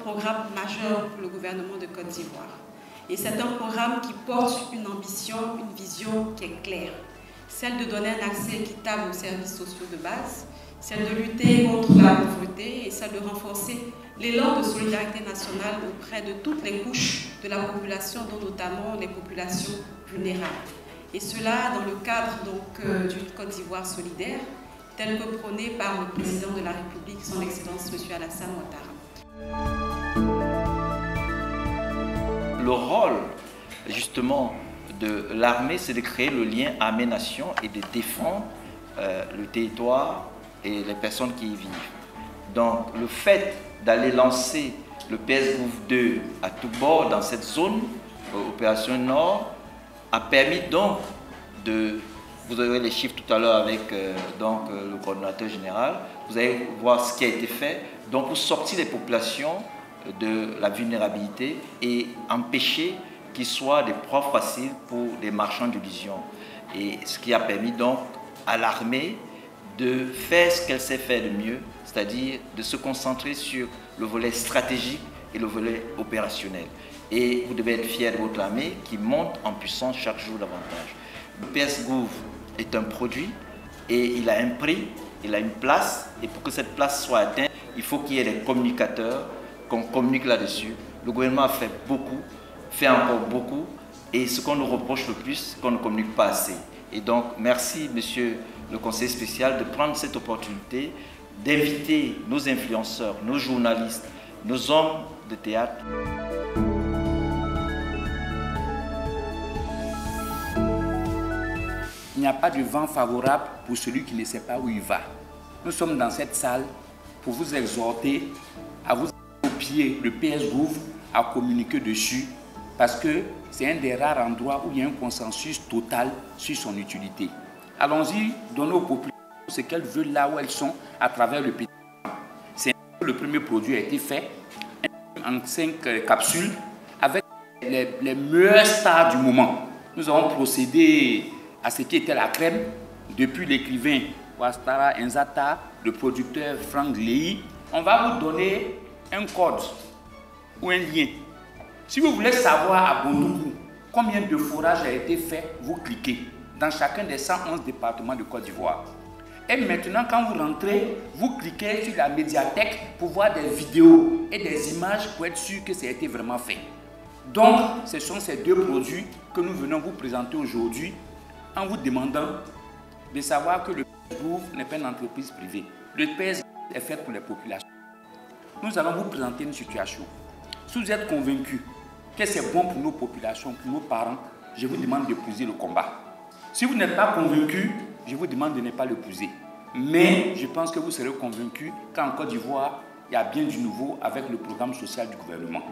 programme majeur pour le gouvernement de Côte d'Ivoire. Et c'est un programme qui porte une ambition, une vision qui est claire. Celle de donner un accès équitable aux services sociaux de base, celle de lutter contre la pauvreté et celle de renforcer l'élan de solidarité nationale auprès de toutes les couches de la population, dont notamment les populations vulnérables. Et cela dans le cadre d'une Côte d'Ivoire solidaire, telle que prônée par le président de la République, son Excellence M. Alassane Ouattara. Le rôle, justement, de l'armée, c'est de créer le lien armée-nation et de défendre le territoire et les personnes qui y vivent. Donc, le fait d'aller lancer le PS-Gouv 2 à tout bord dans cette zone, opération Nord, a permis donc de... Vous aurez les chiffres tout à l'heure avec le coordonnateur général. Vous allez voir ce qui a été fait donc pour sortir les populations de la vulnérabilité et empêcher qu'ils soient des proies faciles pour des marchands d'illusions. Et ce qui a permis donc à l'armée de faire ce qu'elle sait faire de mieux, c'est-à-dire de se concentrer sur le volet stratégique et le volet opérationnel. Et vous devez être fiers de votre armée qui monte en puissance chaque jour davantage. Le PS-Gouv est un produit et il a un prix, il a une place, et pour que cette place soit atteinte, il faut qu'il y ait des communicateurs, qu'on communique là-dessus. Le gouvernement a fait beaucoup, fait encore beaucoup, et ce qu'on nous reproche le plus, c'est qu'on ne communique pas assez. Et donc, merci, monsieur le conseiller spécial, de prendre cette opportunité d'inviter nos influenceurs, nos journalistes, nos hommes de théâtre. Il n'y a pas de vent favorable pour celui qui ne sait pas où il va. Nous sommes dans cette salle pour vous exhorter à vous approprier le PS-Gouv, à communiquer dessus, parce que c'est un des rares endroits où il y a un consensus total sur son utilité. Allons-y, donnons aux populations ce qu'elles veulent là où elles sont à travers le pays. C'est le premier produit a été fait en 5 capsules avec les meilleures stars du moment. Nous avons procédé à ce qui était la crème, depuis l'écrivain Ouattara Inzata, le producteur Franck Léhi. On va vous donner un code ou un lien. Si vous voulez savoir à Bondoukou combien de forages a été fait, vous cliquez dans chacun des 111 départements de Côte d'Ivoire. Et maintenant, quand vous rentrez, vous cliquez sur la médiathèque pour voir des vidéos et des images pour être sûr que ça a été vraiment fait. Donc, ce sont ces deux produits que nous venons vous présenter aujourd'hui en vous demandant de savoir que le PS-Gouv n'est pas une entreprise privée. Le PS est fait pour les populations. Nous allons vous présenter une situation. Si vous êtes convaincu que c'est bon pour nos populations, pour nos parents, je vous demande d'épouser le combat. Si vous n'êtes pas convaincu, je vous demande de ne pas l'épouser. Mais je pense que vous serez convaincu qu'en Côte d'Ivoire, il y a bien du nouveau avec le programme social du gouvernement.